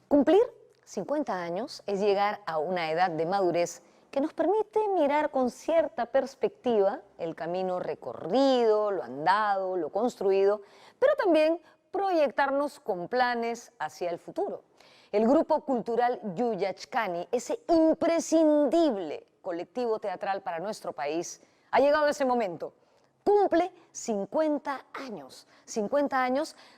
Cumplir 50 años es llegar a una edad de madurez que nos permite mirar con cierta perspectiva el camino recorrido, lo andado, lo construido, pero también proyectarnos con planes hacia el futuro. El grupo cultural Yuyachkani, ese imprescindible colectivo teatral para nuestro país, ha llegado ese momento. Cumple 50 años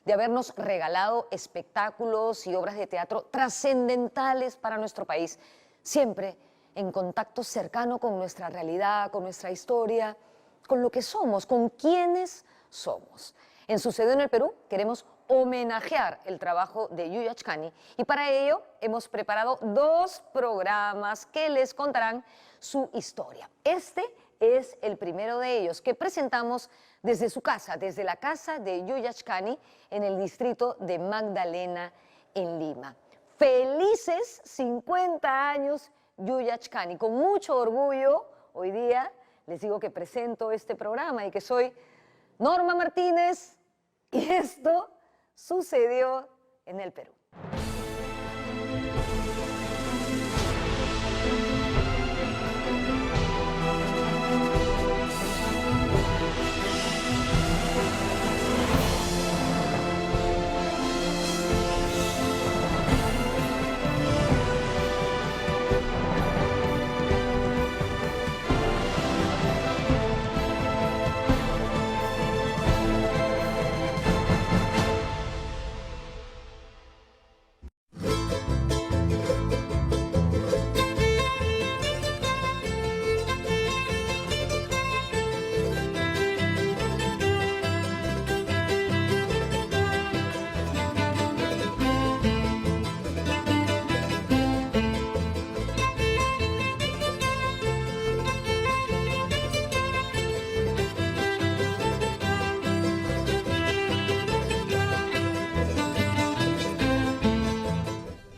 de habernos regalado espectáculos y obras de teatro trascendentales para nuestro país, siempre en contacto cercano con nuestra realidad, con nuestra historia, con lo que somos, con quienes somos. En Sucedió en el Perú queremos homenajear el trabajo de Yuyachkani y para ello hemos preparado 2 programas que les contarán su historia. Este es el primero de ellos que presentamos desde su casa, desde la casa de Yuyachkani en el distrito de Magdalena, en Lima. Felices 50 años Yuyachkani. Con mucho orgullo, hoy día les digo que presento este programa y que soy Norma Martínez y esto sucedió en el Perú.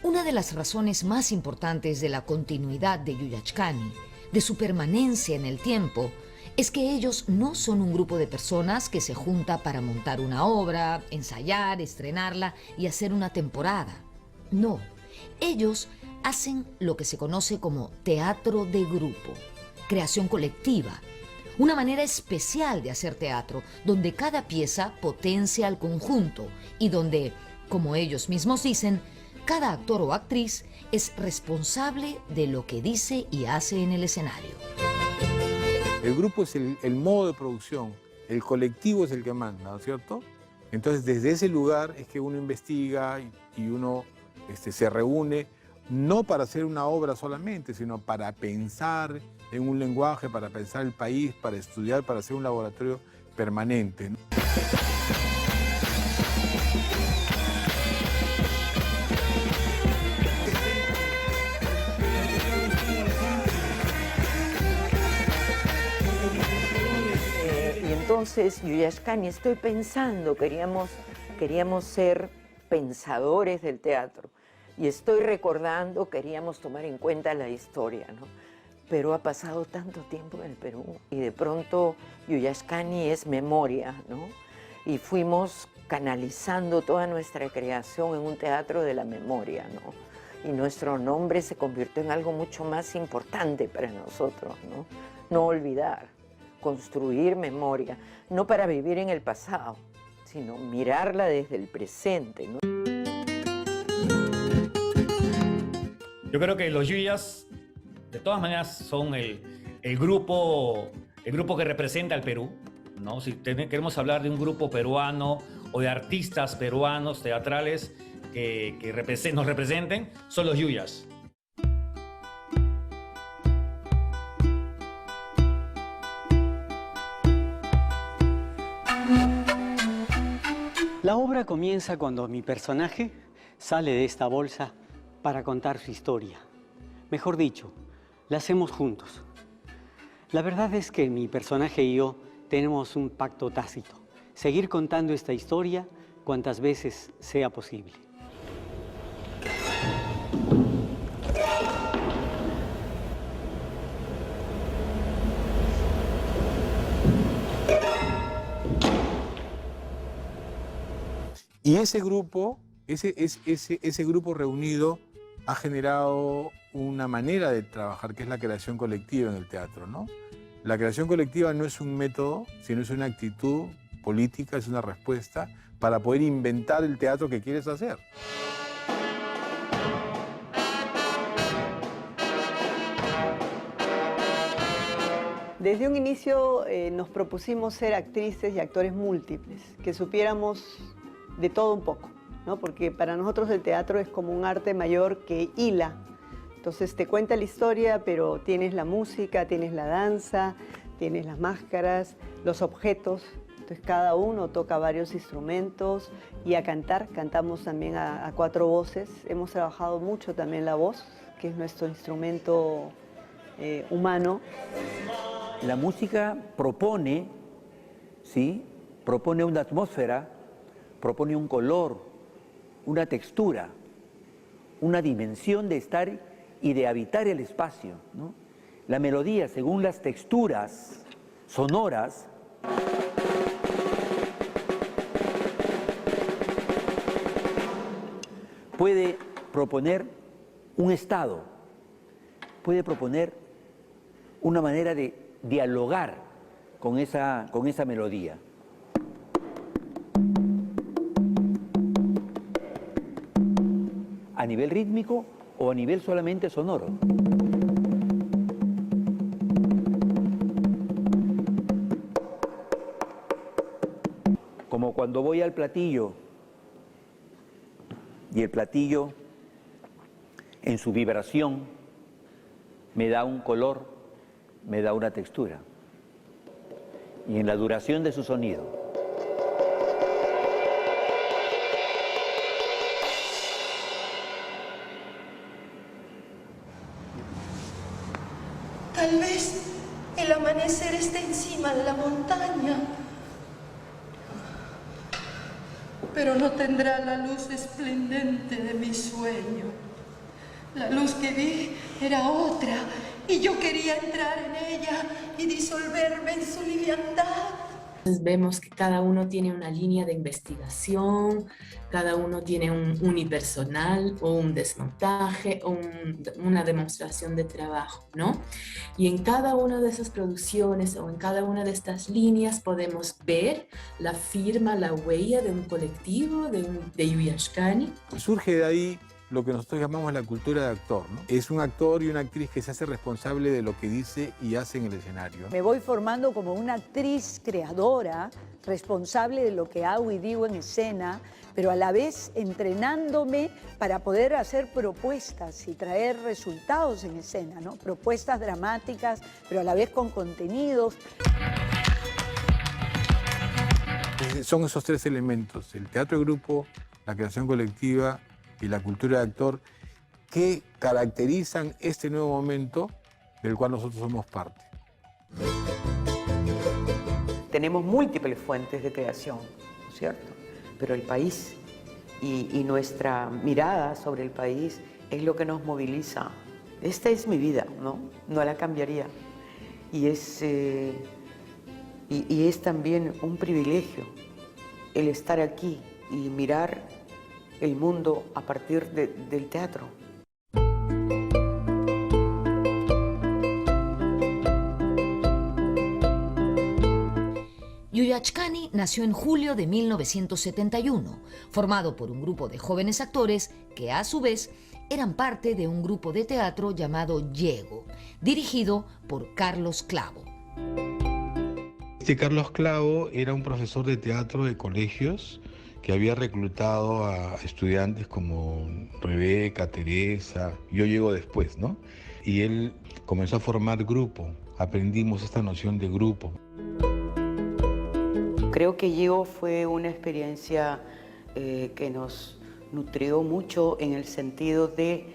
Una de las razones más importantes de la continuidad de Yuyachkani, de su permanencia en el tiempo, es que ellos no son un grupo de personas que se junta para montar una obra, ensayar, estrenarla y hacer una temporada. No, ellos hacen lo que se conoce como teatro de grupo, creación colectiva, una manera especial de hacer teatro, donde cada pieza potencia al conjunto y donde, como ellos mismos dicen, cada actor o actriz es responsable de lo que dice y hace en el escenario. El grupo es el modo de producción, el colectivo es el que manda, ¿no es cierto? Entonces, desde ese lugar es que uno investiga y uno se reúne, no para hacer una obra solamente, sino para pensar en un lenguaje, para pensar el país, para estudiar, para hacer un laboratorio permanente, ¿no? Entonces, Yuyachkani, estoy pensando, queríamos ser pensadores del teatro. Y estoy recordando, queríamos tomar en cuenta la historia, ¿no? Pero ha pasado tanto tiempo en el Perú y de pronto Yuyachkani es memoria, ¿no? Y fuimos canalizando toda nuestra creación en un teatro de la memoria, ¿no? Y nuestro nombre se convirtió en algo mucho más importante para nosotros, ¿no? No olvidar. Construir memoria, no para vivir en el pasado, sino mirarla desde el presente, ¿no? Yo creo que los Yuyas, de todas maneras, son el grupo que representa al Perú, ¿no? Si queremos hablar de un grupo peruano o de artistas peruanos teatrales que nos representen, son los Yuyas. La obra comienza cuando mi personaje sale de esta bolsa para contar su historia. Mejor dicho, la hacemos juntos. La verdad es que mi personaje y yo tenemos un pacto tácito. Seguir contando esta historia cuantas veces sea posible. Y ese grupo Ese grupo reunido ha generado una manera de trabajar que es la creación colectiva en el teatro, ¿no? La creación colectiva no es un método, sino es una actitud política, es una respuesta para poder inventar el teatro que quieres hacer. Desde un inicio nos propusimos ser actrices y actores múltiples, que supiéramos de todo un poco, ¿no? Porque para nosotros el teatro es como un arte mayor que hila. Entonces te cuenta la historia, pero tienes la música, tienes la danza, tienes las máscaras, los objetos. Entonces cada uno toca varios instrumentos y a cantar, cantamos también a cuatro voces. Hemos trabajado mucho también la voz, que es nuestro instrumento humano. La música propone, ¿sí? Propone una atmósfera, propone un color, una textura, una dimensión de estar y de habitar el espacio, ¿no? La melodía, según las texturas sonoras, puede proponer un estado, puede proponer una manera de dialogar con esa melodía. A nivel rítmico o a nivel solamente sonoro. Como cuando voy al platillo y el platillo en su vibración me da un color, me da una textura y en la duración de su sonido. Tal vez el amanecer esté encima de la montaña, pero no tendrá la luz esplendente de mi sueño. La luz que vi era otra y yo quería entrar en ella y disolverme en su liviandad. Entonces vemos que cada uno tiene una línea de investigación, cada uno tiene un unipersonal o un desmontaje o una demostración de trabajo, ¿no? Y en cada una de esas producciones o en cada una de estas líneas podemos ver la firma, la huella de un colectivo, de Yuyachkani. Surge de ahí lo que nosotros llamamos la cultura de actor, ¿no? Es un actor y una actriz que se hace responsable de lo que dice y hace en el escenario. Me voy formando como una actriz creadora, responsable de lo que hago y digo en escena, pero a la vez entrenándome para poder hacer propuestas y traer resultados en escena, ¿no? Propuestas dramáticas, pero a la vez con contenidos. Son esos tres elementos, el teatro de grupo, la creación colectiva y la cultura de actor, que caracterizan este nuevo momento del cual nosotros somos parte. Tenemos múltiples fuentes de creación, ¿no es cierto? Pero el país y nuestra mirada sobre el país es lo que nos moviliza. Esta es mi vida, ¿no? No la cambiaría. Y es también un privilegio el estar aquí y mirar el mundo a partir del teatro. Yuyachkani nació en julio de 1971, formado por un grupo de jóvenes actores que a su vez eran parte de un grupo de teatro llamado Yego, dirigido por Carlos Clavo. Carlos Clavo era un profesor de teatro de colegios que había reclutado a estudiantes como Rebeca, Teresa, yo llego después, ¿no? Y él comenzó a formar grupo, aprendimos esta noción de grupo. Creo que Yego fue una experiencia que nos nutrió mucho en el sentido de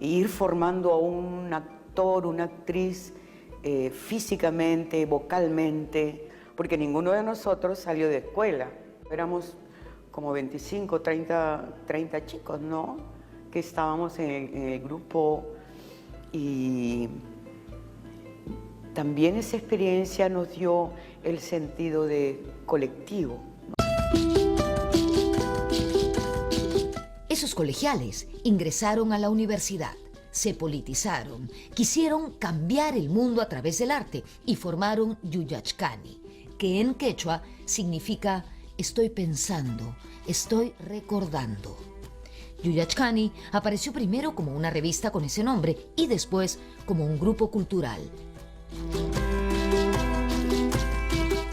ir formando a un actor, una actriz físicamente, vocalmente, porque ninguno de nosotros salió de escuela. Éramos como 25, 30 chicos, ¿no? Que estábamos en el grupo y también esa experiencia nos dio el sentido de colectivo, ¿no? Esos colegiales ingresaron a la universidad, se politizaron, quisieron cambiar el mundo a través del arte y formaron Yuyachkani, que en quechua significa estoy pensando, estoy recordando. Yuyachkani apareció primero como una revista con ese nombre y después como un grupo cultural.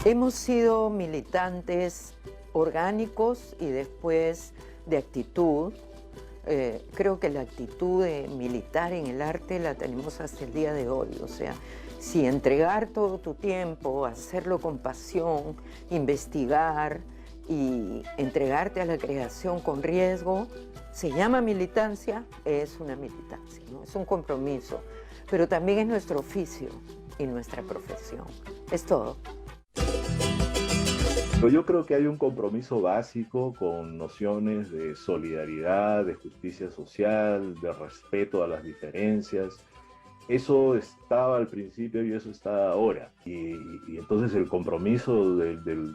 Hemos sido militantes orgánicos y después de actitud. Creo que la actitud de militar en el arte la tenemos hasta el día de hoy. O sea, si entregar todo tu tiempo, hacerlo con pasión, investigar y entregarte a la creación con riesgo, se llama militancia, es una militancia, ¿no? Es un compromiso, pero también es nuestro oficio y nuestra profesión. Es todo. Yo creo que hay un compromiso básico con nociones de solidaridad, de justicia social, de respeto a las diferencias. Eso estaba al principio y eso está ahora. Y entonces el compromiso del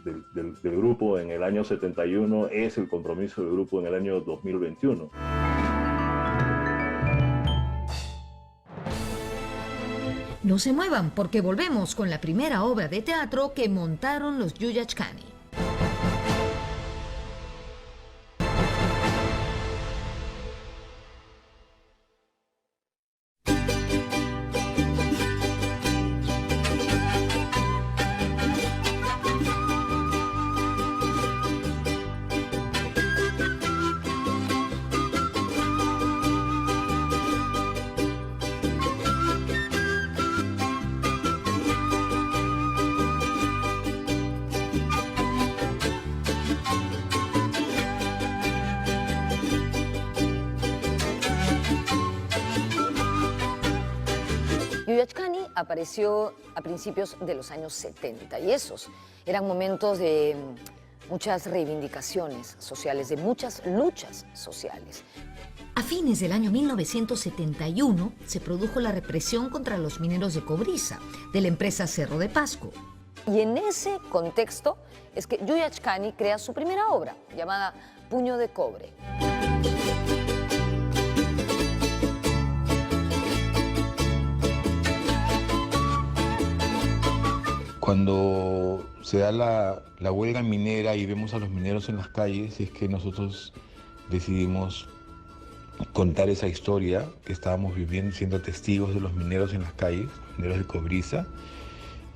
grupo en el año 71 es el compromiso del grupo en el año 2021. No se muevan porque volvemos con la primera obra de teatro que montaron los Yuyachkani. Yuyachkani apareció a principios de los años 70 y esos eran momentos de muchas reivindicaciones sociales, de muchas luchas sociales. A fines del año 1971 se produjo la represión contra los mineros de cobriza de la empresa Cerro de Pasco. Y en ese contexto es que Yuyachkani crea su primera obra, llamada Puño de Cobre. Cuando se da la huelga minera y vemos a los mineros en las calles, es que nosotros decidimos contar esa historia que estábamos viviendo, siendo testigos de los mineros en las calles, mineros de cobriza,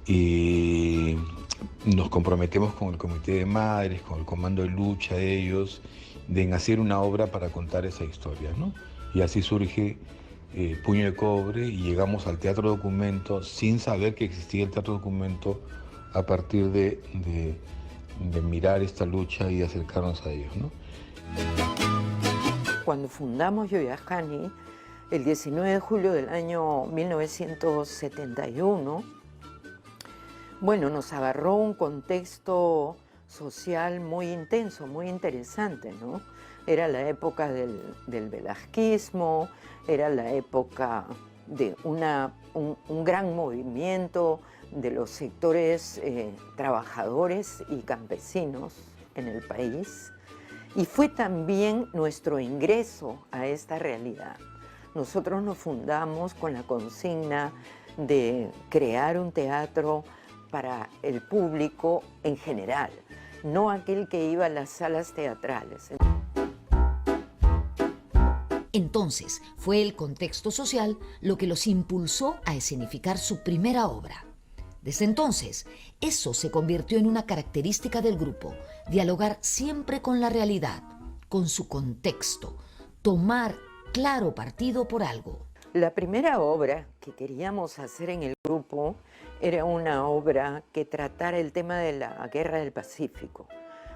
y nos comprometemos con el Comité de Madres, con el Comando de Lucha de ellos, en hacer una obra para contar esa historia, ¿no? Y así surge Puño de Cobre y llegamos al Teatro Documento sin saber que existía el Teatro Documento a partir de mirar esta lucha y acercarnos a ellos, ¿no? Cuando fundamos Yuyachkani, el 19 de julio del año 1971, bueno, nos agarró un contexto social muy intenso, muy interesante, ¿no? Era la época del velasquismo, era la época de un gran movimiento de los sectores trabajadores y campesinos en el país. Y fue también nuestro ingreso a esta realidad. Nosotros nos fundamos con la consigna de crear un teatro para el público en general, no aquel que iba a las salas teatrales. Entonces, fue el contexto social lo que los impulsó a escenificar su primera obra. Desde entonces, eso se convirtió en una característica del grupo, dialogar siempre con la realidad, con su contexto, tomar claro partido por algo. La primera obra que queríamos hacer en el grupo era una obra que tratara el tema de la Guerra del Pacífico,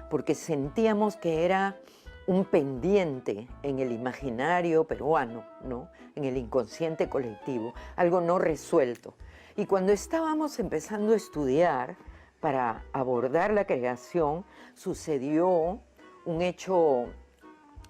porque sentíamos que era un pendiente en el imaginario peruano, ¿no? En el inconsciente colectivo, algo no resuelto. Y cuando estábamos empezando a estudiar para abordar la creación, sucedió un hecho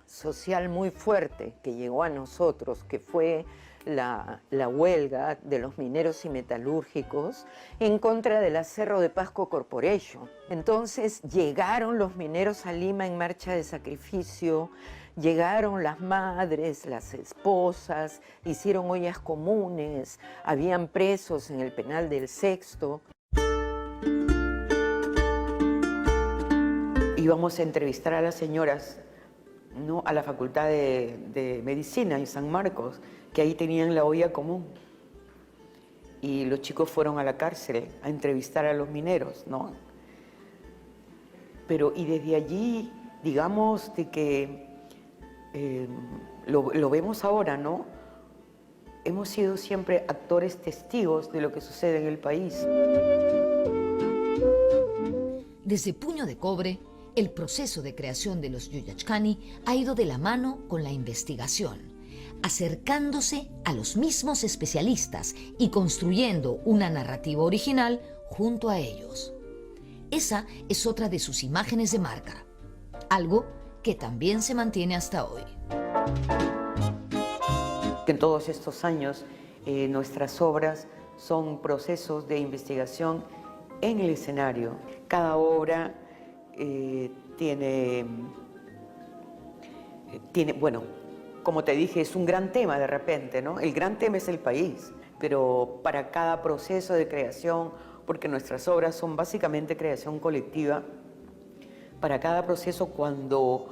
social muy fuerte que llegó a nosotros, que fue la huelga de los mineros y metalúrgicos en contra de la Cerro de Pasco Corporation. Entonces llegaron los mineros a Lima en marcha de sacrificio, llegaron las madres, las esposas, hicieron ollas comunes, habían presos en el penal del Sexto. Íbamos a entrevistar a las señoras, ¿no?, a la Facultad de Medicina en San Marcos, que ahí tenían la olla común. Y los chicos fueron a la cárcel a entrevistar a los mineros, ¿no? Pero, y desde allí, digamos, de que lo vemos ahora, ¿no? Hemos sido siempre actores testigos de lo que sucede en el país. Desde Puño de Cobre, el proceso de creación de los Yuyachkani ha ido de la mano con la investigación, acercándose a los mismos especialistas y construyendo una narrativa original junto a ellos. Esa es otra de sus imágenes de marca, algo que también se mantiene hasta hoy. En todos estos años, nuestras obras son procesos de investigación en el escenario. Cada obra tiene, bueno, como te dije, es un gran tema de repente, ¿no? El gran tema es el país, pero para cada proceso de creación, porque nuestras obras son básicamente creación colectiva, para cada proceso cuando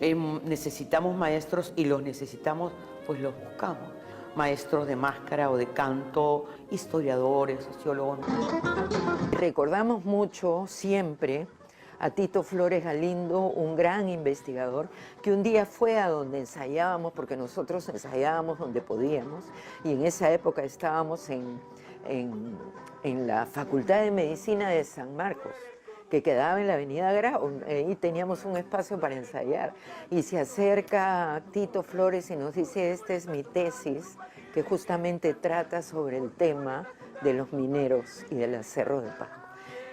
necesitamos maestros y los necesitamos, pues los buscamos. Maestros de máscara o de canto, historiadores, sociólogos. Recordamos mucho siempre a Tito Flores Galindo, un gran investigador, que un día fue a donde ensayábamos, porque nosotros ensayábamos donde podíamos, y en esa época estábamos en la Facultad de Medicina de San Marcos, que quedaba en la avenida Grau, y teníamos un espacio para ensayar. Y se acerca Tito Flores y nos dice, esta es mi tesis, que justamente trata sobre el tema de los mineros y del Cerro de Pasco.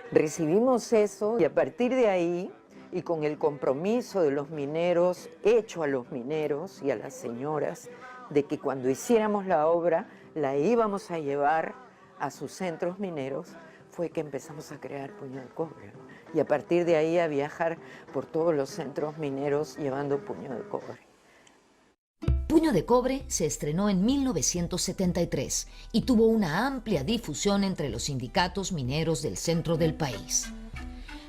Recibimos eso y a partir de ahí, y con el compromiso de los mineros, hecho a los mineros y a las señoras, de que cuando hiciéramos la obra, la íbamos a llevar a sus centros mineros, fue que empezamos a crear Puño de Cobre, ¿no? Y a partir de ahí a viajar por todos los centros mineros llevando Puño de Cobre. Puño de Cobre se estrenó en 1973 y tuvo una amplia difusión entre los sindicatos mineros del centro del país.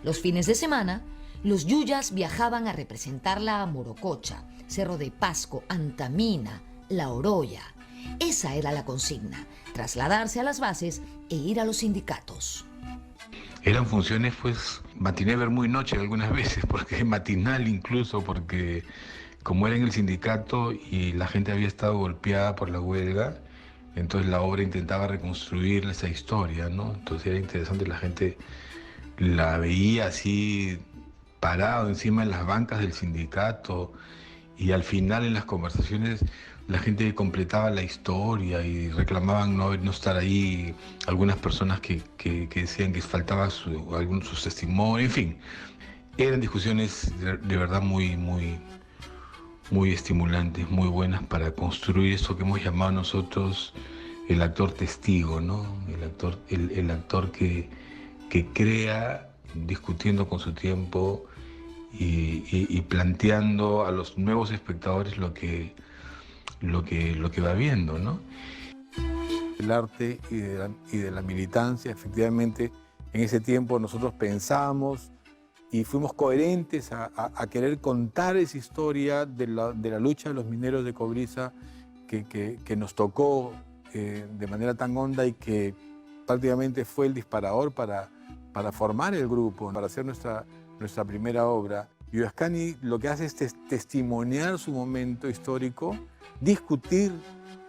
Los fines de semana, los yuyas viajaban a representarla a Morococha, Cerro de Pasco, Antamina, La Oroya. Esa era la consigna, trasladarse a las bases e ir a los sindicatos. Eran funciones, pues, matiné, ver muy noche algunas veces, porque matinal incluso, porque como era en el sindicato y la gente había estado golpeada por la huelga, entonces la obra intentaba reconstruir esa historia, ¿no? Entonces era interesante, la gente la veía así parado encima de las bancas del sindicato, y al final en las conversaciones la gente completaba la historia y reclamaban no estar ahí, algunas personas que decían que faltaba sus testimonios, en fin. Eran discusiones de verdad muy estimulantes, muy buenas para construir eso que hemos llamado nosotros el actor testigo, ¿no? El actor que crea discutiendo con su tiempo y planteando a los nuevos espectadores lo que va viendo, ¿no? El arte y de la militancia, efectivamente, en ese tiempo nosotros pensábamos y fuimos coherentes a querer contar esa historia de la lucha de los mineros de Cobrizas que nos tocó de manera tan honda y que prácticamente fue el disparador para formar el grupo, para hacer nuestra primera obra. Yuyachkani lo que hace es testimoniar su momento histórico, discutir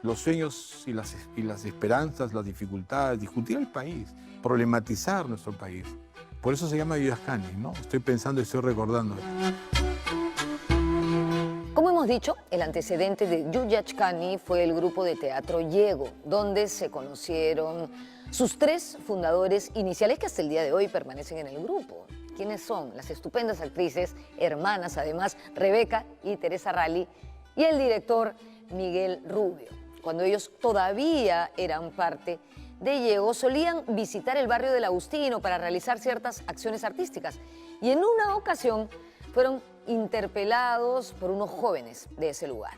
los sueños y las esperanzas, las dificultades, discutir el país, problematizar nuestro país. Por eso se llama Yuyachkani, ¿no? Estoy pensando y estoy recordando. Como hemos dicho, el antecedente de Yuyachkani fue el grupo de teatro Yego, donde se conocieron sus tres fundadores iniciales que hasta el día de hoy permanecen en el grupo. ¿Quiénes son? Las estupendas actrices, hermanas además, Rebeca y Teresa Ralli, y el director Miguel Rubio. cuando ellos todavía eran parte de Llego, solían visitar el barrio del Agustino para realizar ciertas acciones artísticas. Y en una ocasión fueron interpelados por unos jóvenes de ese lugar.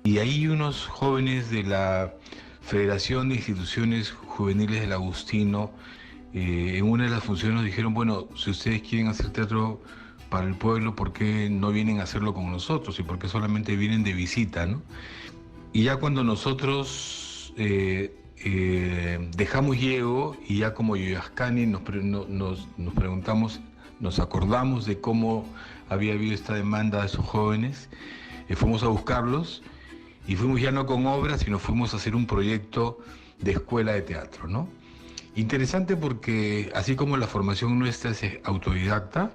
Y ahí unos jóvenes de la Federación de Instituciones Juveniles del Agustino, en una de las funciones nos dijeron, bueno, si ustedes quieren hacer teatro para el pueblo, ¿por qué no vienen a hacerlo con nosotros? ¿Y por qué solamente vienen de visita, no? Y ya cuando nosotros dejamos Llego y ya como Yuyascani nos preguntamos, nos acordamos de cómo había habido esta demanda de esos jóvenes, fuimos a buscarlos y fuimos ya no con obras, sino fuimos a hacer un proyecto de escuela de teatro, ¿no? Interesante porque así como la formación nuestra es autodidacta,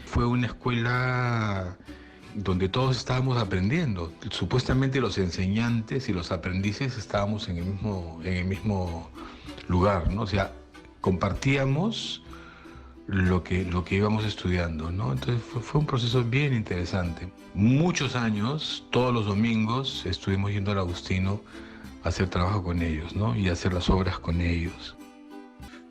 fue una escuela donde todos estábamos aprendiendo. Supuestamente los enseñantes y los aprendices estábamos en el mismo lugar, ¿no? O sea, compartíamos lo que íbamos estudiando, ¿no? Entonces fue un proceso bien interesante. Muchos años, todos los domingos, estuvimos yendo al Agustino a hacer trabajo con ellos, ¿no? Y a hacer las obras con ellos.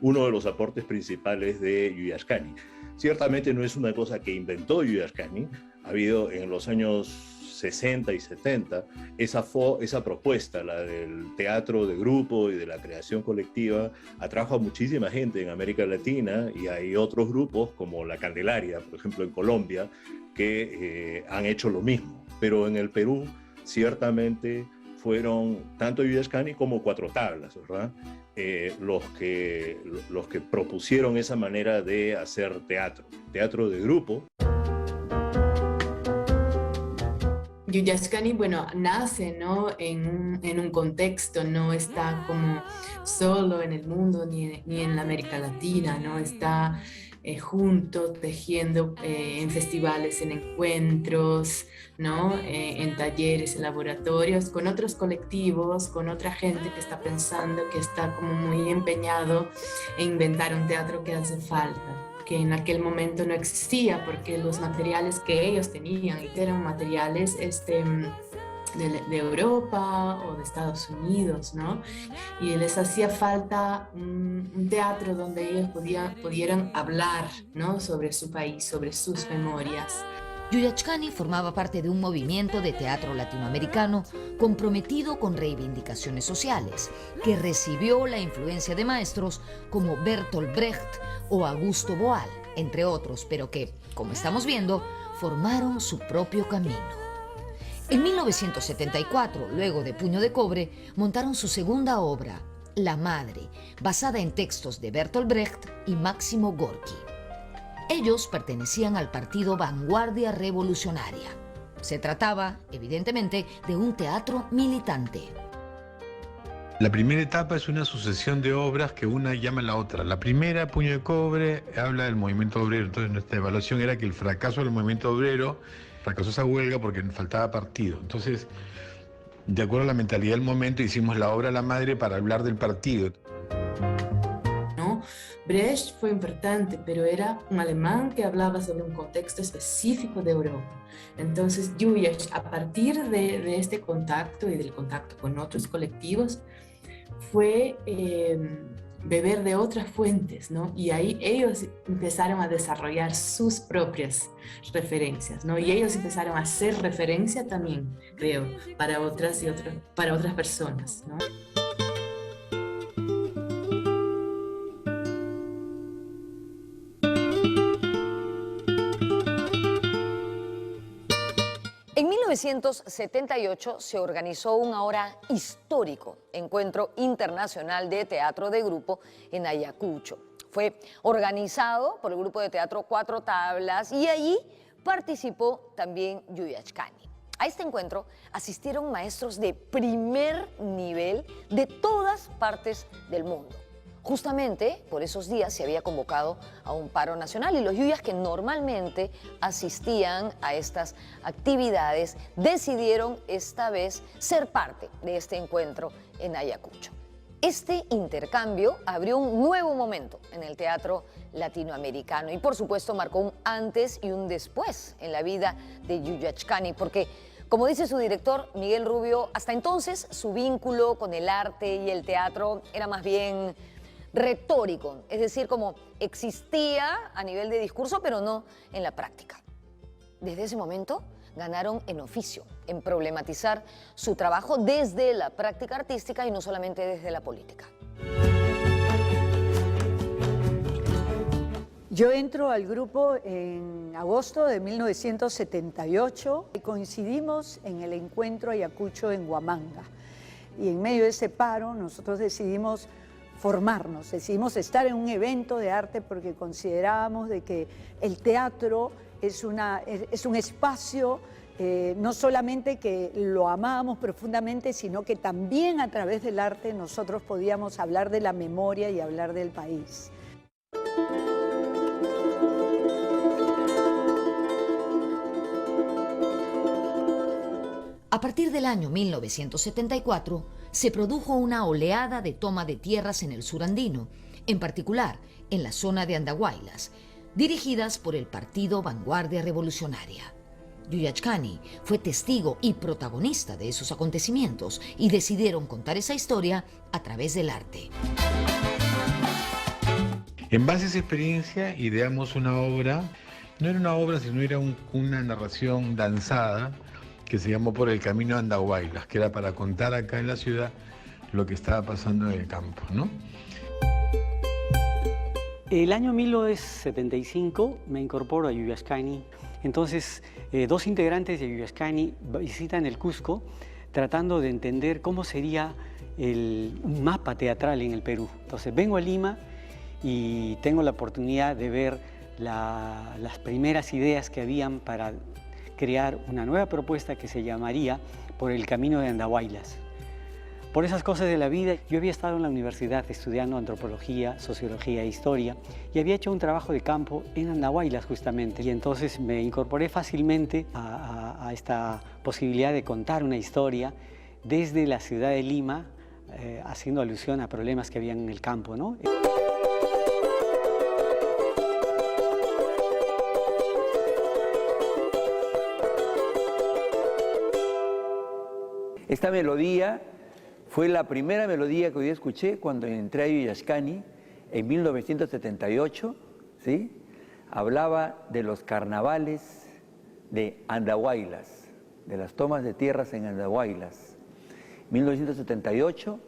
Uno de los aportes principales de Yuyascani. Ciertamente no es una cosa que inventó Yuyascani. Ha habido en los años 60 y 70 esa propuesta, la del teatro de grupo y de la creación colectiva, atrajo a muchísima gente en América Latina, y hay otros grupos como La Candelaria, por ejemplo en Colombia, que han hecho lo mismo. Pero en el Perú ciertamente fueron tanto Yuyascani como Cuatro Tablas, ¿verdad? Los que propusieron esa manera de hacer teatro de grupo. Yuyascani, bueno, nace, ¿no? en un contexto, no está como solo en el mundo ni en la América Latina, ¿no? Está junto, tejiendo en festivales, en encuentros, ¿no? En talleres, en laboratorios, con otros colectivos, con otra gente que está pensando, que está como muy empeñado en inventar un teatro que hace falta, que en aquel momento no existía, porque los materiales que ellos tenían eran materiales de Europa o de Estados Unidos, ¿no? Y les hacía falta un teatro donde ellos pudieran hablar, ¿no? Sobre su país, sobre sus memorias. Yuyachkani formaba parte de un movimiento de teatro latinoamericano comprometido con reivindicaciones sociales, que recibió la influencia de maestros como Bertolt Brecht o Augusto Boal, entre otros, pero que, como estamos viendo, formaron su propio camino. En 1974, luego de Puño de Cobre, montaron su segunda obra, La Madre, basada en textos de Bertolt Brecht y Máximo Gorki. Ellos pertenecían al partido Vanguardia Revolucionaria. Se trataba, evidentemente, de un teatro militante. La primera etapa es una sucesión de obras que una llama a la otra. La primera, Puño de Cobre, habla del movimiento obrero. Entonces nuestra evaluación era que el fracaso del movimiento obrero fracasó esa huelga porque faltaba partido. Entonces, de acuerdo a la mentalidad del momento, hicimos la obra La Madre para hablar del partido. Brecht fue importante, pero era un alemán que hablaba sobre un contexto específico de Europa. Entonces, Yuyach, a partir de este contacto y del contacto con otros colectivos, fue beber de otras fuentes, ¿no? Y ahí ellos empezaron a desarrollar sus propias referencias, ¿no? Y ellos empezaron a hacer referencia también, creo, para otras personas, ¿no? En 1978 se organizó un ahora histórico encuentro internacional de teatro de grupo en Ayacucho. Fue organizado por el grupo de teatro Cuatro Tablas y allí participó también Yuyachkani. A este encuentro asistieron maestros de primer nivel de todas partes del mundo. Justamente por esos días se había convocado a un paro nacional y los yuyas que normalmente asistían a estas actividades decidieron esta vez ser parte de este encuentro en Ayacucho. Este intercambio abrió un nuevo momento en el teatro latinoamericano y por supuesto marcó un antes y un después en la vida de Yuyachkani porque Como dice su director, Miguel Rubio, hasta entonces su vínculo con el arte y el teatro era más bien retórico, es decir, como existía a nivel de discurso, pero no en la práctica. Desde ese momento ganaron en oficio, en problematizar su trabajo desde la práctica artística y no solamente desde la política. Yo entro al grupo en agosto de 1978 y coincidimos en el encuentro Ayacucho en Huamanga. Y en medio de ese paro nosotros decidimos formarnos, decidimos estar en un evento de arte porque considerábamos de que el teatro es un espacio no solamente que lo amábamos profundamente, sino que también a través del arte nosotros podíamos hablar de la memoria y hablar del país. A partir del año 1974, se produjo una oleada de toma de tierras en el sur andino, en particular en la zona de Andahuaylas, dirigidas por el Partido Vanguardia Revolucionaria. Yuyachkani fue testigo y protagonista de esos acontecimientos y decidieron contar esa historia a través del arte. En base a esa experiencia ideamos una obra, no era una obra, sino era una narración danzada, que se llamó Por el Camino de Andahuaylas, que era para contar acá en la ciudad lo que estaba pasando en el campo, ¿no? El año 1975 me incorporo a Yuyachkani. Entonces, dos integrantes de Yuyachkani visitan el Cusco tratando de entender cómo sería un mapa teatral en el Perú. Entonces, vengo a Lima y tengo la oportunidad de ver las primeras ideas que habían para crear una nueva propuesta que se llamaría Por el Camino de Andahuaylas. Por esas cosas de la vida, yo había estado en la universidad estudiando antropología, sociología e historia y había hecho un trabajo de campo en Andahuaylas justamente. Y entonces me incorporé fácilmente a esta posibilidad de contar una historia desde la ciudad de Lima, haciendo alusión a problemas que habían en el campo, ¿no? Esta melodía fue la primera melodía que yo escuché cuando entré a Yuyachkani en 1978, ¿sí? Hablaba de los carnavales de Andahuaylas, de las tomas de tierras en Andahuaylas. 1978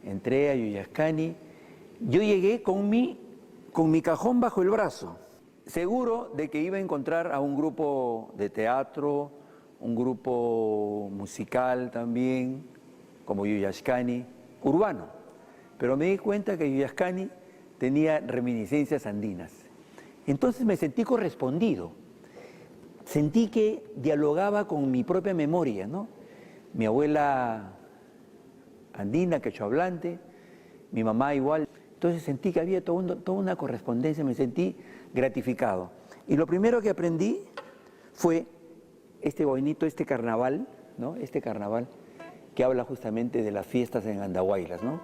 entré a Yuyachkani. Yo llegué con mi cajón bajo el brazo, seguro de que iba a encontrar a un grupo de teatro, un grupo musical también, como Yuyachkani, urbano. Pero me di cuenta que Yuyachkani tenía reminiscencias andinas. Entonces me sentí correspondido. Sentí que dialogaba con mi propia memoria, ¿no? Mi abuela andina, quechohablante, mi mamá igual. Entonces sentí que había toda una correspondencia, me sentí gratificado. Y lo primero que aprendí fue este bonito, este carnaval, ¿no? Este carnaval que habla justamente de las fiestas en Andahuaylas, ¿no?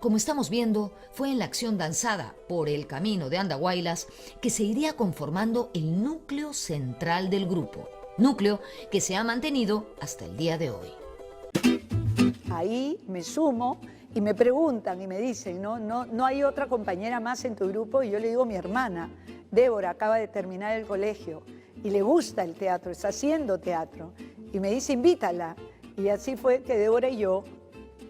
Como estamos viendo, fue en la acción danzada Por el Camino de Andahuaylas que se iría conformando el núcleo central del grupo, núcleo que se ha mantenido hasta el día de hoy. Ahí me sumo y me preguntan y me dicen, ¿no hay otra compañera más en tu grupo? Y yo le digo, mi hermana, Débora, acaba de terminar el colegio y le gusta el teatro, está haciendo teatro. Y me dice, invítala. Y así fue que Débora y yo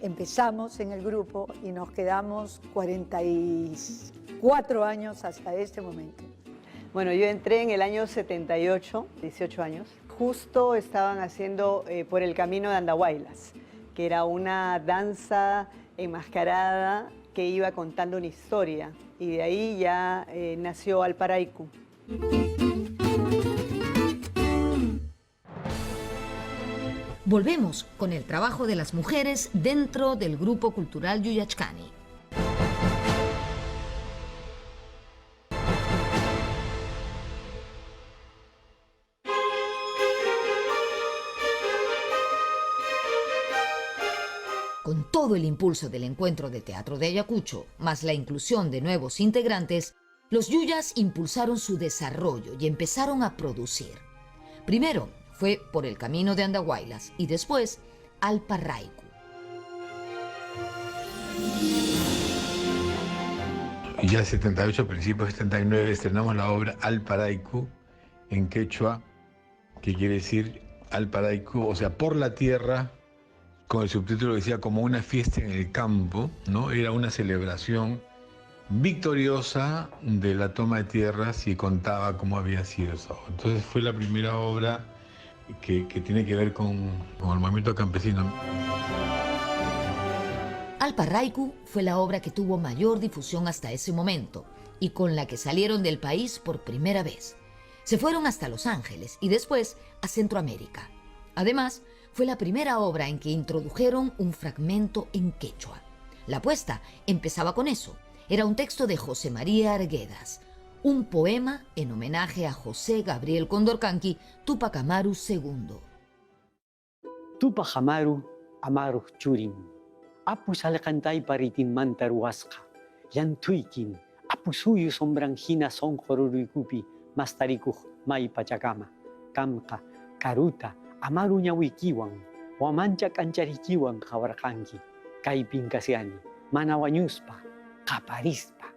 empezamos en el grupo y nos quedamos 44 años hasta este momento. Bueno, yo entré en el año 78, 18 años. Justo estaban haciendo Por el Camino de Andahuaylas, que era una danza enmascarada que iba contando una historia. Y de ahí ya nació Alparaicu. Volvemos con el trabajo de las mujeres dentro del grupo cultural Yuyachkani. Con todo todo el impulso del encuentro de teatro de Ayacucho, más la inclusión de nuevos integrantes, los yuyas impulsaron su desarrollo y empezaron a producir. Primero fue por el camino de Andahuaylas y después Alpa Raiku. Y ya en 78, principios de 79, estrenamos la obra Alpa Raiku en quechua, que quiere decir Alpa Raiku, o sea, por la tierra, con el subtítulo que decía como una fiesta en el campo, ¿no? Era una celebración victoriosa de la toma de tierras y contaba cómo había sido eso. Entonces fue la primera obra que tiene que ver con el movimiento campesino. Alpa Raiku fue la obra que tuvo mayor difusión hasta ese momento y con la que salieron del país por primera vez. Se fueron hasta Los Ángeles y después a Centroamérica. Además, fue la primera obra en que introdujeron un fragmento en quechua. La puesta empezaba con eso. Era un texto de José María Arguedas, un poema en homenaje a José Gabriel Condorcanqui Túpac Amaru II. Túpac Amaru Amaru Churin, apus alcantay paritin mantaruasca, yantuikin, apusuyu sombranjina son jorurikupi, mastarikuj mai pachacama, kamka, karuta, amaru ñawikiwan, wamancha kancharikiwan jabarkanki, kaipin kasiani, manawañuspa, kaparispa.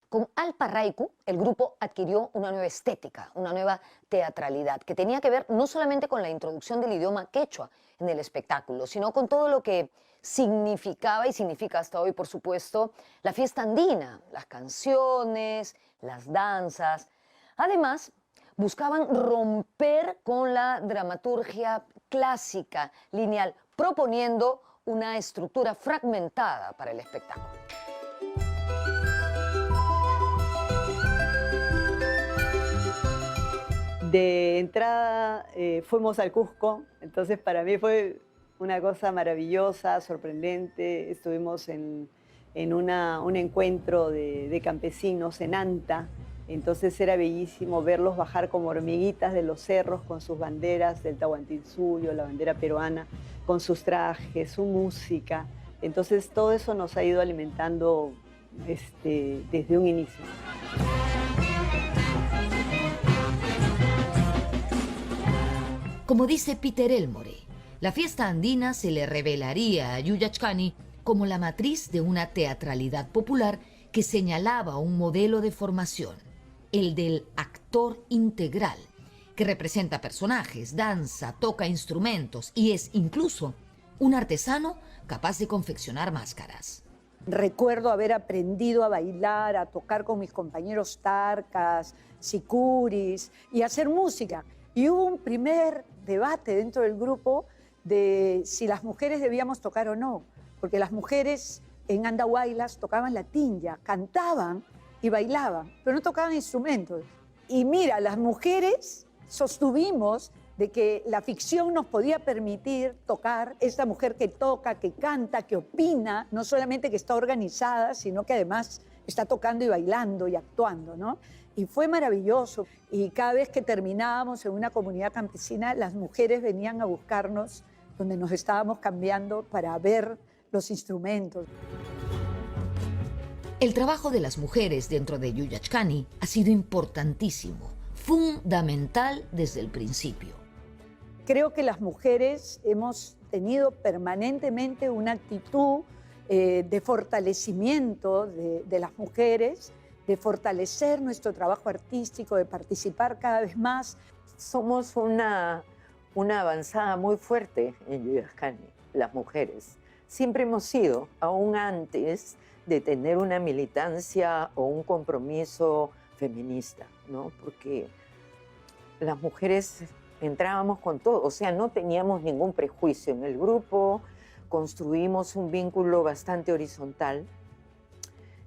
Con Alpa Raiku, el grupo adquirió una nueva estética, una nueva teatralidad, que tenía que ver no solamente con la introducción del idioma quechua en el espectáculo, sino con todo lo que significaba y significa hasta hoy, por supuesto, la fiesta andina, las canciones, las danzas. Además, buscaban romper con la dramaturgia clásica, lineal, proponiendo una estructura fragmentada para el espectáculo. De entrada fuimos al Cusco, entonces para mí fue una cosa maravillosa, sorprendente. Estuvimos en un encuentro de campesinos en Anta, entonces era bellísimo verlos bajar como hormiguitas de los cerros con sus banderas del Tahuantinsuyo, la bandera peruana, con sus trajes, su música. Entonces todo eso nos ha ido alimentando desde un inicio. Como dice Peter Elmore, la fiesta andina se le revelaría a Yuyachkani como la matriz de una teatralidad popular que señalaba un modelo de formación, el del actor integral, que representa personajes, danza, toca instrumentos y es incluso un artesano capaz de confeccionar máscaras. Recuerdo haber aprendido a bailar, a tocar con mis compañeros tarcas, sicuris y a hacer música. Y hubo un primer debate dentro del grupo de si las mujeres debíamos tocar o no, porque las mujeres en Andahuaylas tocaban la tinja, cantaban y bailaban, pero no tocaban instrumentos. Y mira, las mujeres sostuvimos de que la ficción nos podía permitir tocar, esta mujer que toca, que canta, que opina, no solamente que está organizada, sino que además está tocando y bailando y actuando, ¿no? Y fue maravilloso. Y cada vez que terminábamos en una comunidad campesina, las mujeres venían a buscarnos donde nos estábamos cambiando para ver los instrumentos. El trabajo de las mujeres dentro de Yuyachkani ha sido importantísimo, fundamental desde el principio. Creo que las mujeres hemos tenido permanentemente una actitud de fortalecimiento de las mujeres, de fortalecer nuestro trabajo artístico, de participar cada vez más. Somos una avanzada muy fuerte en Yuyachkani, las mujeres. Siempre hemos sido, aún antes de tener una militancia o un compromiso feminista, ¿no? Porque las mujeres entrábamos con todo, o sea, no teníamos ningún prejuicio en el grupo, construimos un vínculo bastante horizontal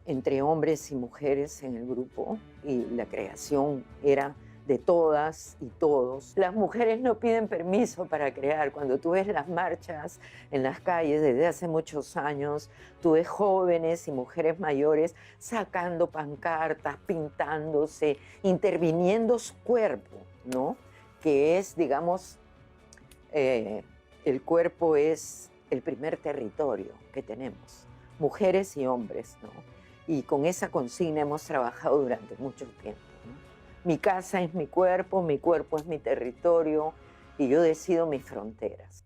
entre hombres y mujeres en el grupo y la creación era de todas y todos. Las mujeres no piden permiso para crear. Cuando tú ves las marchas en las calles desde hace muchos años, tú ves jóvenes y mujeres mayores sacando pancartas, pintándose, interviniendo su cuerpo, ¿no? Que es, digamos, el cuerpo es el primer territorio que tenemos, mujeres y hombres, ¿no? Y con esa consigna hemos trabajado durante mucho tiempo, ¿no? Mi casa es mi cuerpo es mi territorio y yo decido mis fronteras.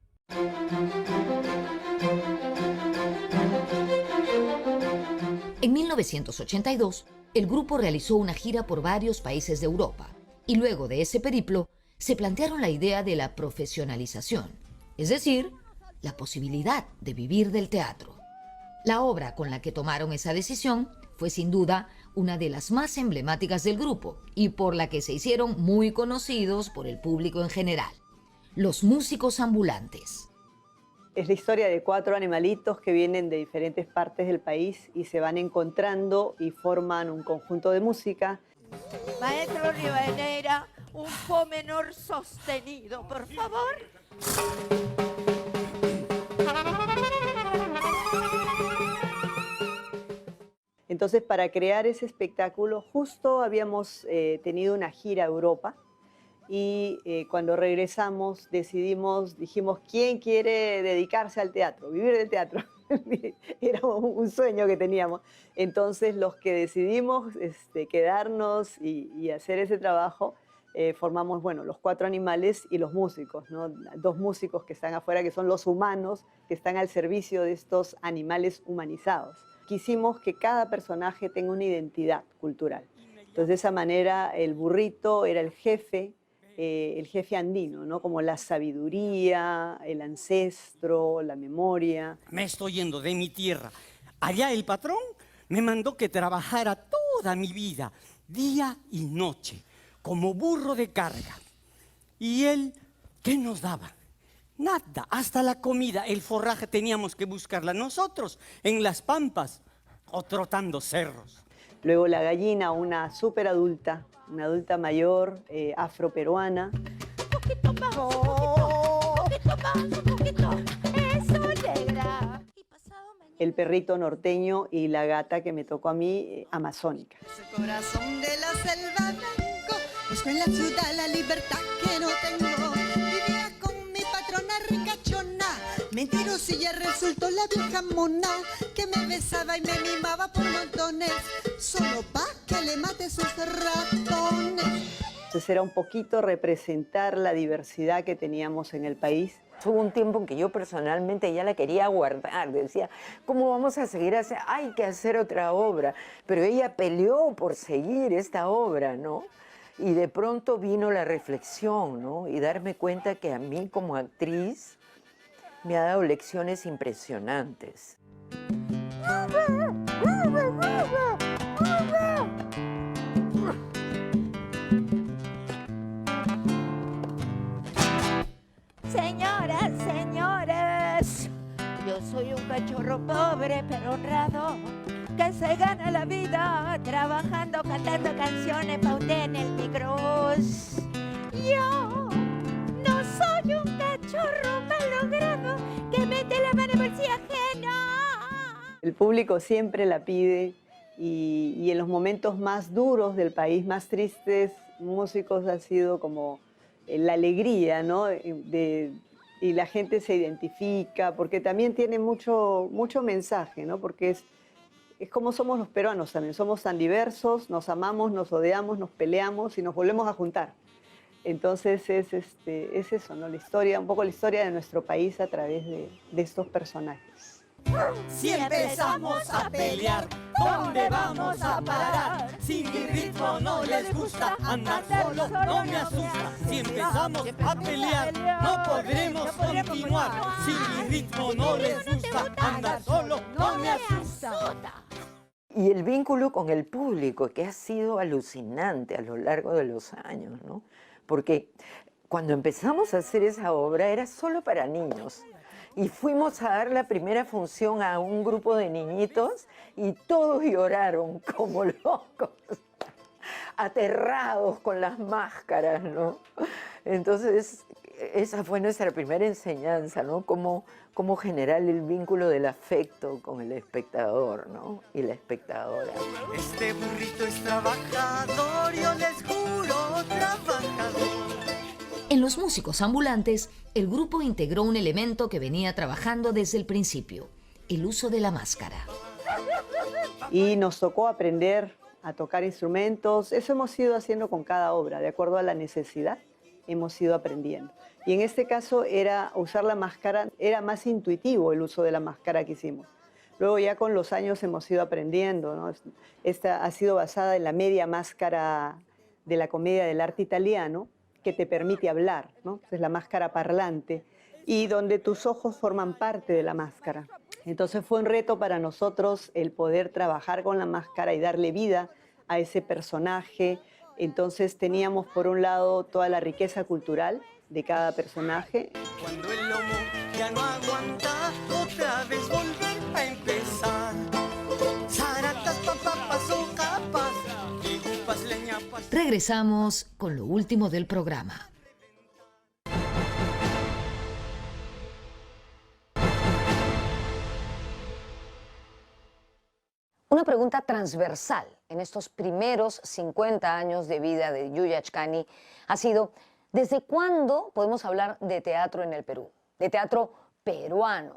En 1982, el grupo realizó una gira por varios países de Europa y luego de ese periplo se plantearon la idea de la profesionalización, es decir, la posibilidad de vivir del teatro. La obra con la que tomaron esa decisión fue sin duda una de las más emblemáticas del grupo y por la que se hicieron muy conocidos por el público en general: Los músicos ambulantes. Es la historia de 4 animalitos que vienen de diferentes partes del país y se van encontrando y forman un conjunto de música. Maestro Rivadeneira, un fa menor sostenido, por favor. Entonces, para crear ese espectáculo, justo habíamos tenido una gira a Europa y cuando regresamos dijimos, ¿quién quiere dedicarse al teatro, vivir del teatro? Era un sueño que teníamos. Entonces, los que decidimos quedarnos y hacer ese trabajo, formamos, bueno, los 4 animales y los músicos, ¿no? 2 músicos que están afuera, que son los humanos, que están al servicio de estos animales humanizados. Quisimos que cada personaje tenga una identidad cultural. Entonces, de esa manera, el burrito era el jefe andino, ¿no? Como la sabiduría, el ancestro, la memoria. Me estoy yendo de mi tierra. Allá el patrón me mandó que trabajara toda mi vida, día y noche, como burro de carga. ¿Y él qué nos daba? Nada, hasta la comida, el forraje teníamos que buscarla nosotros, en las pampas o trotando cerros. Luego la gallina, una súper adulta, una adulta mayor, afroperuana. Poquito más, poquito más, poquito. Eso negra. El perrito norteño y la gata que me tocó a mí, amazónica. Ese corazón de la selva blanco, busco en la ciudad la libertad que no tengo. Vivía con mi patrona ricachona, mentirosilla resultó la vieja mona, que me besaba y me mimaba por montones, solo pa' que le mate sus ratones. Entonces era un poquito representar la diversidad que teníamos en el país. Hubo un tiempo en que yo personalmente ya la quería guardar, decía, ¿cómo vamos a seguir haciendo? Hay que hacer otra obra, pero ella peleó por seguir esta obra, ¿no? Y de pronto vino la reflexión, ¿no? Y darme cuenta que a mí como actriz me ha dado lecciones impresionantes. Señoras, señores, yo soy un cachorro pobre pero honrado, que se gana la vida trabajando, cantando canciones pa' usted en el micros. Yo no soy un cachorro malogrado que mete la mano en el bolsillo ajeno. El público siempre la pide y en los momentos más duros del país, más tristes, músicos ha sido como la alegría, ¿no? Y la gente se identifica, porque también tiene mucho mensaje, ¿no? Porque es como somos los peruanos también, somos tan diversos, nos amamos, nos odiamos, nos peleamos y nos volvemos a juntar. Entonces es eso, ¿no? La historia, un poco la historia de nuestro país a través de estos personajes. Si empezamos a pelear, ¿dónde vamos a parar? Si mi ritmo no les gusta, andar solo no me asusta. Si empezamos a pelear, no podremos continuar. Si mi ritmo no les gusta, andar solo no me asusta. Y el vínculo con el público, que ha sido alucinante a lo largo de los años, ¿no? Porque cuando empezamos a hacer esa obra era solo para niños. Y fuimos a dar la primera función a un grupo de niñitos y todos lloraron como locos, aterrados con las máscaras, ¿no? Entonces, esa fue nuestra primera enseñanza, ¿no? Cómo generar el vínculo del afecto con el espectador, ¿no? Y la espectadora. Este burrito es trabajador, yo les juro, trabajador. En Los Músicos Ambulantes, el grupo integró un elemento que venía trabajando desde el principio, el uso de la máscara. Y nos tocó aprender a tocar instrumentos. Eso hemos ido haciendo con cada obra, de acuerdo a la necesidad, hemos ido aprendiendo. Y en este caso usar la máscara, era más intuitivo el uso de la máscara que hicimos. Luego ya con los años hemos ido aprendiendo, ¿no? Esta ha sido basada en la media máscara de la comedia del arte italiano, que te permite hablar, ¿no? Es la máscara parlante, y donde tus ojos forman parte de la máscara. Entonces fue un reto para nosotros el poder trabajar con la máscara y darle vida a ese personaje. Entonces teníamos por un lado toda la riqueza cultural de cada personaje. Cuando el lomo ya no aguanta, otra vez volver a empezar. Zaratas, papas, capas, y leñapas. Regresamos con lo último del programa. Una pregunta transversal en estos primeros 50 años de vida de Yuya Achkani ha sido: ¿desde cuándo podemos hablar de teatro en el Perú? De teatro peruano.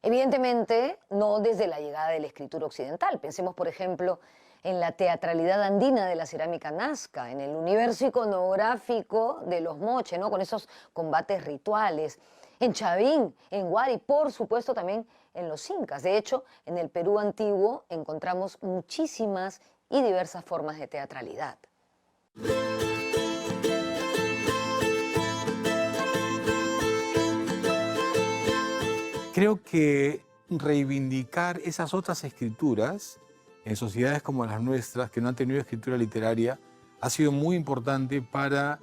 Evidentemente, no desde la llegada de la escritura occidental. Pensemos, por ejemplo, en la teatralidad andina de la cerámica Nazca, en el universo iconográfico de los moche, ¿no? Con esos combates rituales, en Chavín, en Huari, por supuesto también en los incas. De hecho, en el Perú antiguo encontramos muchísimas y diversas formas de teatralidad. Creo que reivindicar esas otras escrituras en sociedades como las nuestras, que no han tenido escritura literaria, ha sido muy importante para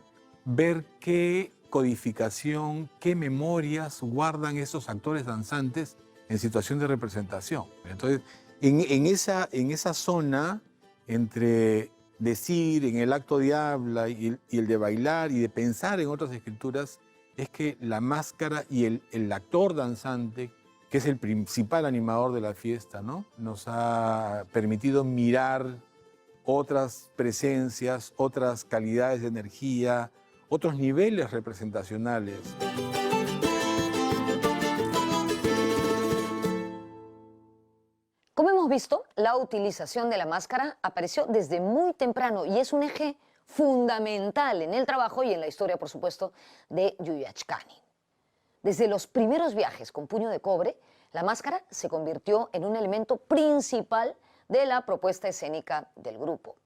ver qué codificación, qué memorias guardan esos actores danzantes en situación de representación. Entonces, en esa zona entre decir, en el acto de habla y el de bailar y de pensar en otras escrituras, es que la máscara y el actor danzante, que es el principal animador de la fiesta, ¿no?, nos ha permitido mirar otras presencias, otras calidades de energía, otros niveles representacionales. Como hemos visto, la utilización de la máscara apareció desde muy temprano y es un eje fundamental en el trabajo y en la historia, por supuesto, de Yuya Achkani. Desde los primeros viajes con puño de cobre, la máscara se convirtió en un elemento principal de la propuesta escénica del grupo.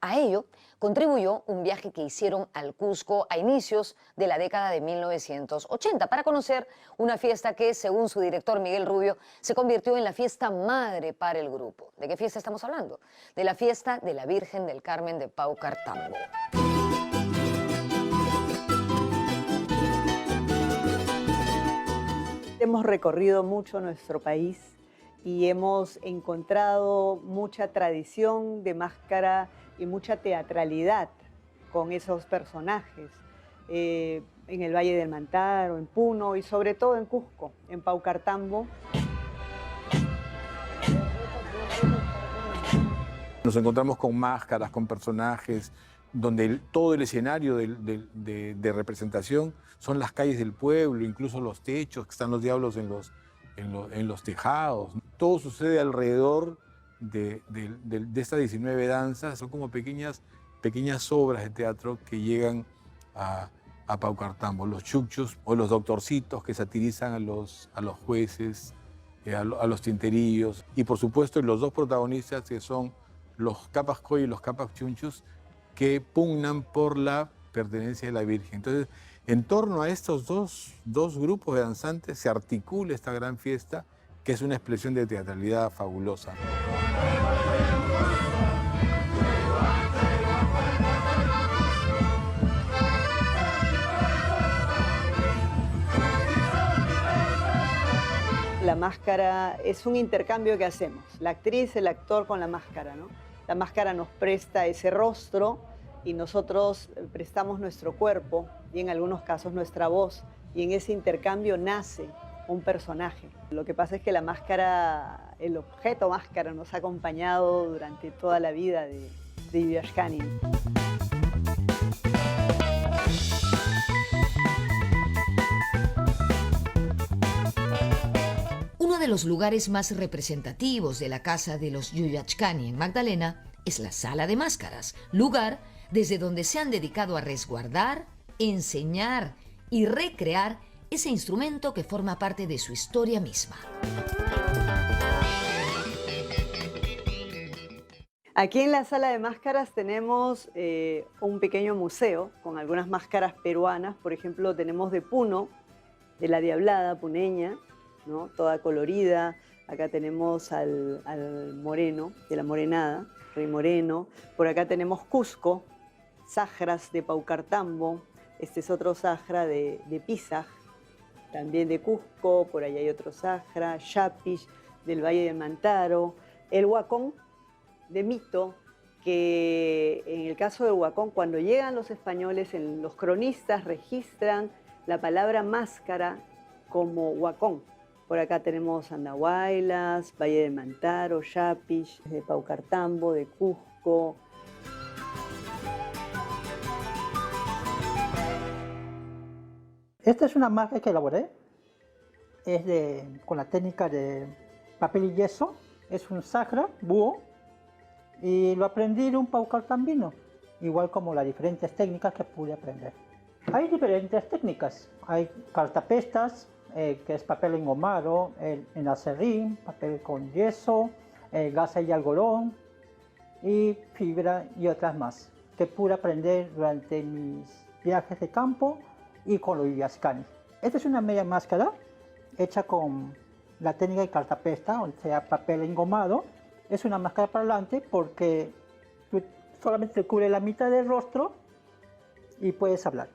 A ello contribuyó un viaje que hicieron al Cusco a inicios de la década de 1980 para conocer una fiesta que, según su director Miguel Rubio, se convirtió en la fiesta madre para el grupo. ¿De qué fiesta estamos hablando? De la fiesta de la Virgen del Carmen de Paucartambo. Hemos recorrido mucho nuestro país y hemos encontrado mucha tradición de máscara y mucha teatralidad con esos personajes en el Valle del Mantaro, en Puno y sobre todo en Cusco, en Paucartambo. Nos encontramos con máscaras, con personajes, donde todo el escenario de representación son las calles del pueblo, incluso los techos, que están los diablos en los tejados. Todo sucede alrededor de estas 19 danzas. Son como pequeñas obras de teatro que llegan a Paucartambo. Los chuchos o los doctorcitos que satirizan a los jueces, a los tinterillos. Y por supuesto los dos protagonistas, que son los Capac Coy y los Capac Chunchus, que pugnan por la pertenencia de la Virgen. Entonces, en torno a estos dos grupos de danzantes se articula esta gran fiesta, que es una expresión de teatralidad fabulosa. La máscara es un intercambio que hacemos, la actriz, el actor con la máscara, ¿no? La máscara nos presta ese rostro y nosotros prestamos nuestro cuerpo y en algunos casos nuestra voz, y en ese intercambio nace un personaje. Lo que pasa es que la máscara, el objeto máscara, nos ha acompañado durante toda la vida de Yuya Achkani. los lugares más representativos de la casa de los Yuyachkani en Magdalena es la Sala de Máscaras, lugar desde donde se han dedicado a resguardar, enseñar y recrear ese instrumento que forma parte de su historia misma. Aquí en la Sala de Máscaras tenemos un pequeño museo con algunas máscaras peruanas. Por ejemplo, tenemos de Puno, de la Diablada puneña, ¿no? Toda colorida. Acá tenemos al Moreno, de la Morenada, Rey Moreno. Por acá tenemos Cusco, Sajras de Paucartambo. Este es otro Sajra de Pisaj, también de Cusco. Por allá hay otro Sajra, Chapish, del Valle de Mantaro. El Huacón, de Mito, que en el caso del Huacón, cuando llegan los españoles, los cronistas registran la palabra máscara como Huacón. Por acá tenemos Andahuaylas, Valle de Mantaro, Chapish, de Paucartambo, de Cusco. Esta es una máscara que elaboré. Es con la técnica de papel y yeso. Es un Sajra, búho. Y lo aprendí de un paucartambino, igual como las diferentes técnicas que pude aprender. Hay diferentes técnicas. Hay cartapestas, que es papel engomado, en acerrín, papel con yeso, gasa y algodón, y fibra y otras más, que pude aprender durante mis viajes de campo y con los Yuyachkani. Esta es una media máscara hecha con la técnica de cartapesta, o sea, papel engomado. Es una máscara parlante porque solamente te cubre la mitad del rostro y puedes hablar,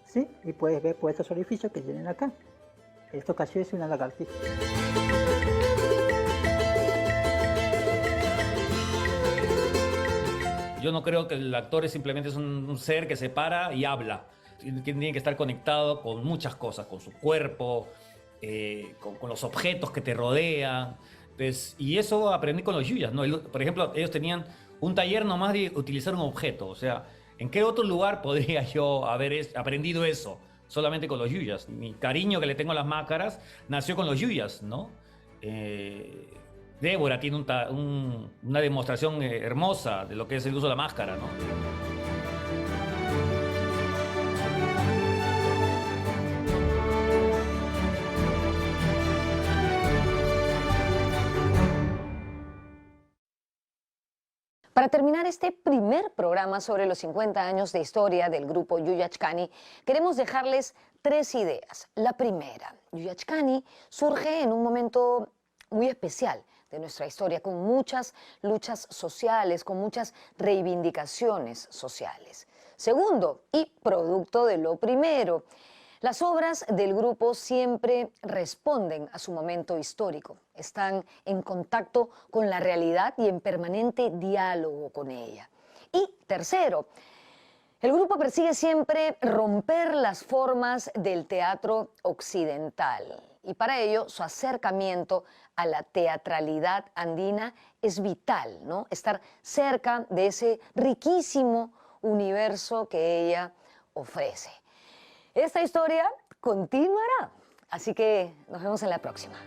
¿sí? Y puedes ver por estos orificios que tienen acá. Esto casi es una lagartija. Yo no creo que el actor simplemente es un ser que se para y habla. Tiene que estar conectado con muchas cosas, con su cuerpo, con los objetos que te rodean. Entonces, y eso aprendí con los yuyas, ¿no? Por ejemplo, ellos tenían un taller nomás de utilizar un objeto. O sea, ¿en qué otro lugar podría yo haber aprendido eso? Solamente con los yuyas. Mi cariño que le tengo a las máscaras nació con los yuyas, ¿no? Débora tiene una demostración hermosa de lo que es el uso de la máscara, ¿no? Para terminar este primer programa sobre los 50 años de historia del grupo Yuyachkani, queremos dejarles 3 ideas. La primera, Yuyachkani surge en un momento muy especial de nuestra historia, con muchas luchas sociales, con muchas reivindicaciones sociales. Segundo, y producto de lo primero, las obras del grupo siempre responden a su momento histórico, están en contacto con la realidad y en permanente diálogo con ella. Y tercero, el grupo persigue siempre romper las formas del teatro occidental y para ello su acercamiento a la teatralidad andina es vital, ¿no? Estar cerca de ese riquísimo universo que ella ofrece. Esta historia continuará, así que nos vemos en la próxima.